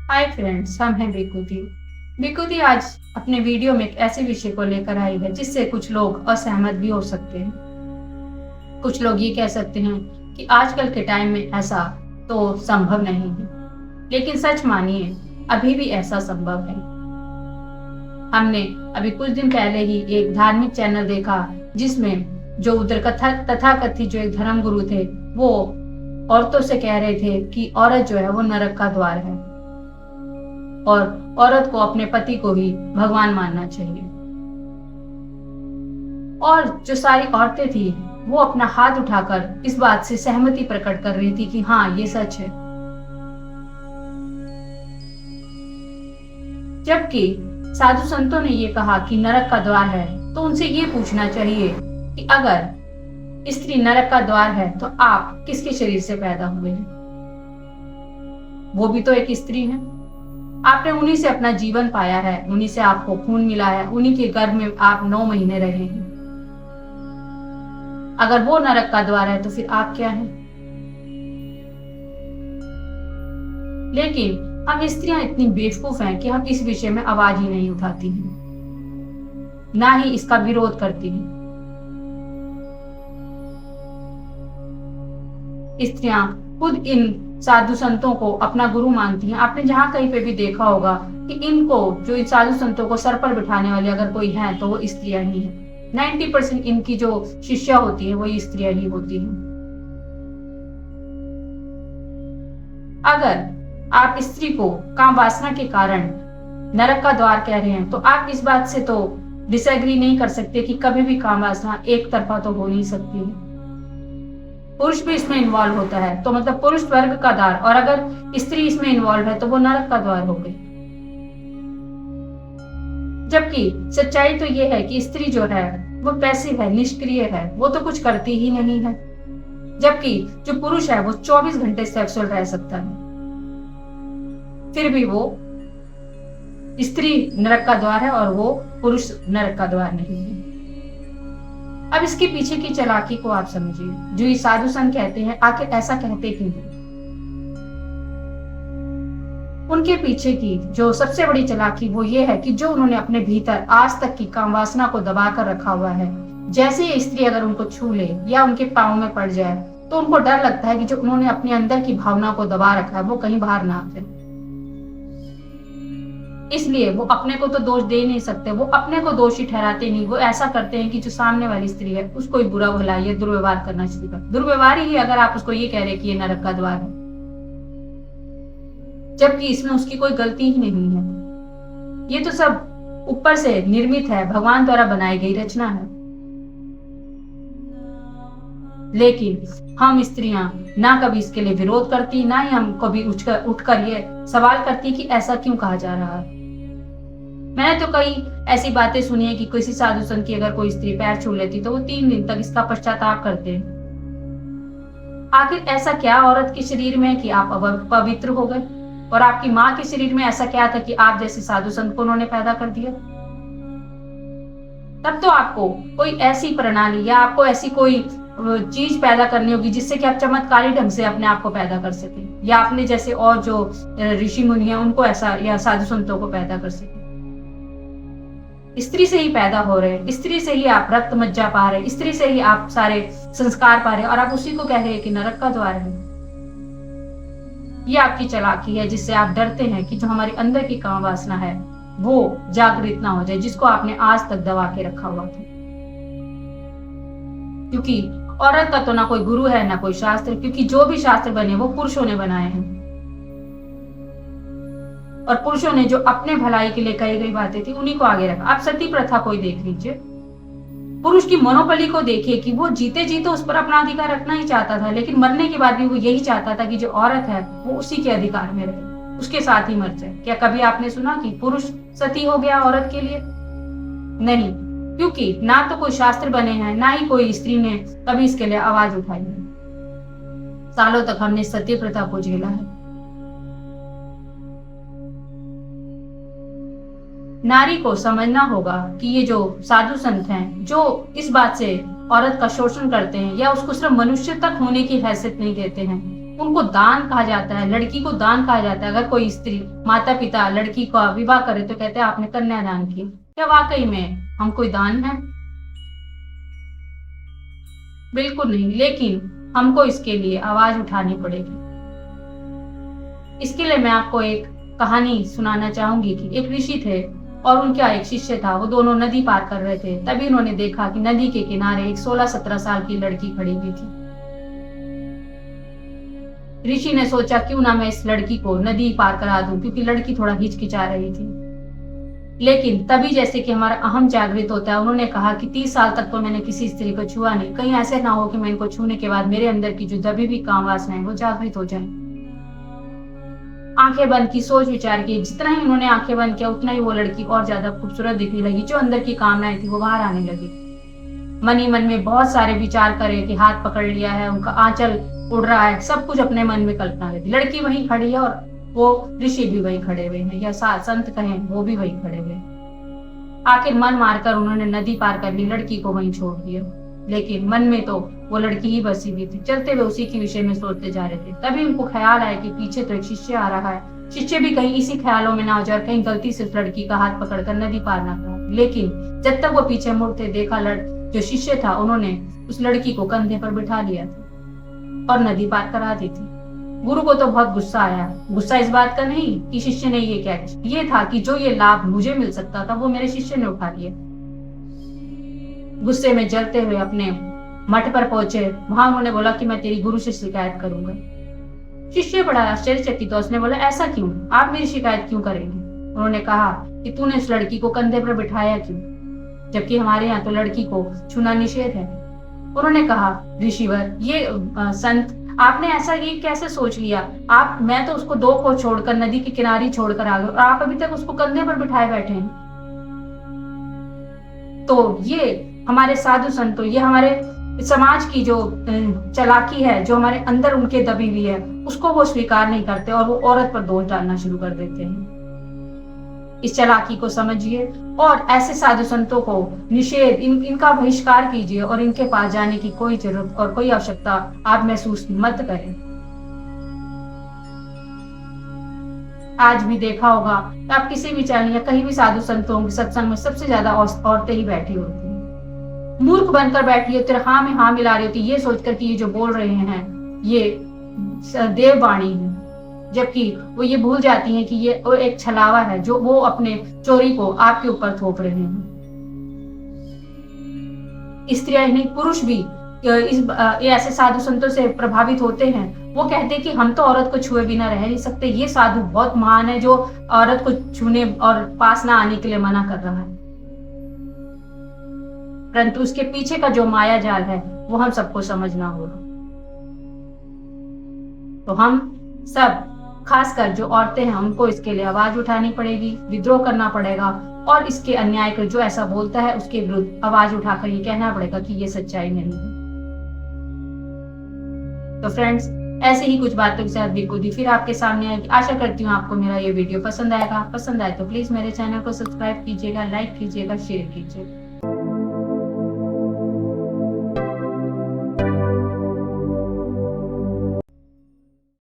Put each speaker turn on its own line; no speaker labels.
Hi friends, हम हैं बेकुदी। बेकुदी आज अपने वीडियो में एक ऐसे विषय को लेकर आई है जिससे कुछ लोग असहमत भी हो सकते हैं। कुछ लोग ये कह सकते हैं कि आजकल के टाइम में ऐसा तो संभव नहीं है, लेकिन सच मानिए अभी भी ऐसा संभव है। हमने अभी कुछ दिन पहले ही एक धार्मिक चैनल देखा जिसमें जो उधर कथा तथाकथित जो एक धर्म गुरु थे, वो औरतों से कह रहे थे कि औरत जो है वो नरक का द्वार है और औरत को अपने पति को ही भगवान मानना चाहिए। और जो सारी औरतें थी वो अपना हाथ उठाकर इस बात से सहमति प्रकट कर रही थी कि हाँ, ये सच है। जबकि साधु संतों ने ये कहा कि नरक का द्वार है, तो उनसे ये पूछना चाहिए कि अगर स्त्री नरक का द्वार है तो आप किसके शरीर से पैदा हुए हैं? वो भी तो एक स्त्री है। आपने उन्हीं से अपना जीवन पाया है, उन्हीं से आपको खून मिला है, उन्हीं के गर्भ में आप 9 महीने रहे हैं। अगर वो नरक का द्वार है तो फिर आप क्या हैं? लेकिन हम स्त्रियां इतनी बेवकूफ हैं कि हम इस विषय में आवाज ही नहीं उठाती हैं, ना ही इसका विरोध करती हैं। स्त्रियां खुद इन साधु संतों को अपना गुरु मानती हैं। आपने जहां कहीं पे भी देखा होगा कि इनको जो इन साधु संतों को सर पर बिठाने वाले अगर कोई है तो वो स्त्रियां ही हैं। 90% इनकी जो शिष्या होती है वो स्त्रियां ही होती हैं। अगर आप स्त्री को काम वासना के कारण नरक का द्वार कह रहे हैं तो आप इस बात से तो डिसएग्री नहीं कर सकते कि कभी भी काम वासना एक तरफा तो हो नहीं सकती है। पुरुष भी इसमें इन्वॉल्व होता है, तो मतलब पुरुष वर्ग का द्वार, और अगर स्त्री इसमें इन्वॉल्व है तो वो नरक का द्वार हो गई। जबकि सच्चाई तो ये है कि स्त्री जो है वो पैसिव है, निष्क्रिय है, वो तो कुछ करती ही नहीं है। जबकि जो पुरुष है वो 24 घंटे सेक्सुअल रह सकता है, फिर भी वो स्त्री नरक का द्वार है और वो पुरुष नरक का द्वार नहीं है। अब इसके पीछे की चालाकी को आप समझिए। जो ये साधु संत कहते हैं, आखिर ऐसा कहते क्यों हैं? उनके पीछे की जो सबसे बड़ी चालाकी वो ये है कि जो उन्होंने अपने भीतर आज तक की काम वासना को दबा कर रखा हुआ है, जैसे ये स्त्री अगर उनको छू ले या उनके पाँव में पड़ जाए तो उनको डर लगता है कि जो उन्होंने अपने अंदर की भावना को दबा रखा है वो कहीं बाहर ना आ जाए। इसलिए वो अपने को तो दोष दे नहीं सकते, वो अपने को दोषी ठहराते नहीं। वो ऐसा करते हैं कि जो सामने वाली स्त्री है उसको ही बुरा भला ये दुर्व्यवहार करना शुरू कर। दुर्व्यवहार ही अगर आप उसको ये कह रहे कि ये नरक का द्वार है, जबकि इसमें उसकी कोई गलती ही नहीं है। ये तो सब ऊपर से निर्मित है, भगवान द्वारा बनाई गई रचना है। लेकिन हम स्त्रियां ना कभी इसके लिए विरोध करती, ना ही हम कभी उठकर ये सवाल करती कि ऐसा क्यों कहा जा रहा है। मैंने तो कई ऐसी बातें सुनी है कि किसी साधु संत की अगर कोई स्त्री पैर छू लेती तो वो 3 दिन तक इसका पश्चाताप करते हैं। आखिर ऐसा क्या औरत के शरीर में कि आप पवित्र हो गए, और आपकी माँ के शरीर में ऐसा क्या था कि आप जैसे साधु संत को उन्होंने पैदा कर दिया? तब तो आपको कोई ऐसी प्रणाली या आपको ऐसी कोई चीज पैदा करनी होगी जिससे कि आप चमत्कारी ढंग से अपने आप को पैदा कर सके, या आपने जैसे और जो ऋषि मुनि हैं उनको ऐसा, या साधु संतों को पैदा कर सके। स्त्री से ही पैदा हो रहे हैं, स्त्री से ही आप रक्त मज्जा पा रहे हैं, स्त्री से ही आप सारे संस्कार पा रहे हैं, और आप उसी को कह रहे हैं कि नरक का द्वार है। ये आपकी चालाकी है जिससे आप डरते हैं कि जो हमारे अंदर की काम वासना है वो जागृत ना हो जाए, जिसको आपने आज तक दबा के रखा हुआ था। क्योंकि औरत का तो ना कोई गुरु है ना कोई शास्त्र, क्योंकि जो भी शास्त्र बने वो पुरुषों ने बनाए हैं, और पुरुषों ने जो अपने भलाई के लिए कही गई बातें थी उन्हीं को आगे रखा। आप सती प्रथा को ही देख लीजिए, पुरुष की मनोबली को देखिए कि वो जीते जीते उस पर अपना अधिकार रखना ही चाहता था, लेकिन मरने के बाद भी वो यही चाहता था कि जो औरत है वो उसी के अधिकार में रहे, उसके साथ ही मर जाए। क्या कभी आपने सुना कि पुरुष सती हो गया औरत के लिए? नहीं, क्योंकि ना तो कोई शास्त्र बने हैं, ना ही कोई स्त्री ने कभी इसके लिए आवाज उठाई है। सालों तक हमने सती प्रथा को झेला है। नारी को समझना होगा कि ये जो साधु संत हैं जो इस बात से औरत का शोषण करते हैं या उसको सिर्फ मनुष्य तक होने की हैसियत नहीं देते हैं, उनको दान कहा जाता है, लड़की को दान कहा जाता है। अगर कोई स्त्री, माता पिता लड़की का विवाह करे तो कहते हैं आपने कन्यादान किया। क्या वाकई में हम कोई दान है? बिल्कुल नहीं। लेकिन हमको इसके लिए आवाज उठानी पड़ेगी। इसके लिए मैं आपको एक कहानी सुनाना चाहूंगी कि एक ऋषि थे और उनका एक शिष्य था। वो दोनों नदी पार कर रहे थे। तभी उन्होंने देखा कि नदी के किनारे एक 16-17 साल की लड़की खड़ी हुई थी। ऋषि ने सोचा क्यों ना मैं इस लड़की को नदी पार करा दूं, क्योंकि लड़की थोड़ा हिचकिचा रही थी। लेकिन तभी जैसे कि हमारा अहम जागृत होता है, उन्होंने कहा कि 30 साल तक तो मैंने किसी स्त्री को छुआ नहीं, कहीं ऐसे ना हो कि मैं इनको छूने के बाद मेरे अंदर की जो दबी हुई काम वासनाएं वो जागृत हो जाएं। आंखें बंद की, सोच विचार की। जितना ही उन्होंने आंखें बंद किया उतना ही वो लड़की और ज्यादा खूबसूरत दिखने लगी। जो अंदर की कामनाएं थी वो बाहर आने लगी। मन ही मन में बहुत सारे विचार करे कि हाथ पकड़ लिया है, उनका आंचल उड़ रहा है, सब कुछ अपने मन में कल्पना करती। लड़की वहीं खड़ी है और वो ऋषि भी वहीं खड़े हुए हैं, या संत कहें वो भी वहीं खड़े हुए। आखिर मन मारकर उन्होंने नदी पार कर ली, लड़की को वहीं छोड़ दिया। लेकिन मन में तो वो लड़की ही बसी हुई थी। चलते हुए उसी के विषय में सोचते जा रहे थे। तभी उनको ख्याल आया कि पीछे तो एक शिष्य आ रहा है। शिष्य भी कहीं इसी ख्यालों में ना हो जाए, कहीं गलती से उस लड़की का हाथ पकड़कर नदी पार ना कर। लेकिन जब तक वो पीछे मुड़ते देखा, जो शिष्य था उन्होंने उस लड़की को कंधे पर बिठा लिया था और नदी पार करा दी थी। गुरु को तो बहुत गुस्सा आया। गुस्सा इस बात का नहीं कि शिष्य ने ये क्या, ये था कि जो ये लाभ मुझे मिल सकता था वो मेरे शिष्य ने उठा लिया। गुस्से में जलते हुए अपने मठ पर पहुंचे। वहां उन्होंने बोला कि मैं तेरी गुरु से शिकायत करूंगा। शिष्य बड़ा आश्चर्यचकित था। उसने बोला ऐसा क्यों, आप मेरी शिकायत क्यों करेंगे? उन्होंने कहा कि तूने उस लड़की को कंधे पर बिठाया क्यों, जबकि हमारे यहाँ तो लड़की को छूना निषेध है। उन्होंने कहा ऋषिवर, ये संत, आपने ऐसा ये कैसे सोच लिया? मैं तो उसको 2 को छोड़कर नदी के किनारे छोड़कर आ गए और आप अभी तक उसको कंधे पर बिठाए बैठे हैं। तो ये हमारे साधु संतों, ये हमारे समाज की जो चालाकी है, जो हमारे अंदर उनके दबी हुई है, उसको वो स्वीकार नहीं करते और वो औरत पर दोष डालना शुरू कर देते हैं। इस चालाकी को समझिए और ऐसे साधु संतों को निषेध, इनका बहिष्कार कीजिए और इनके पास जाने की कोई जरूरत और कोई आवश्यकता आप महसूस मत करें। आज भी देखा होगा आप किसी भी चैनल या कहीं भी साधु संतों के सत्संग में सबसे ज्यादा औरतें ही बैठी होती हैं। मूर्ख बनकर बैठी होती है, हाँ में हाँ मिला रही होती, ये सोचकर कि ये जो बोल रहे हैं ये देववाणी है, जबकि वो ये भूल जाती हैं कि ये एक छलावा है जो वो अपने चोरी को आपके ऊपर थोप रहे हैं। स्त्रियां नहीं, पुरुष भी ऐसे साधु संतों से प्रभावित होते हैं। वो कहते हैं कि हम तो औरत को छुए बिना रह नहीं सकते। ये साधु बहुत महान है जो औरत को छूने और पास ना आने के लिए मना कर रहा है। परंतु उसके पीछे का जो माया जाल है वो हम सबको समझना होगा। तो हम सब, खासकर जो औरतें हैं, उनको इसके लिए आवाज उठानी पड़ेगी, विद्रोह करना पड़ेगा और इसके अन्याय को जो ऐसा बोलता है उसके विरुद्ध आवाज उठाकर ये कहना पड़ेगा कि ये सच्चाई नहीं है। तो फ्रेंड्स, ऐसे ही कुछ बातों के साथ बेखुदी फिर आपके सामने आएगी। आशा करती हूँ आपको मेरा ये वीडियो पसंद आएगा। पसंद आए तो प्लीज मेरे चैनल को सब्सक्राइब कीजिएगा, लाइक कीजिएगा, शेयर कीजिएगा।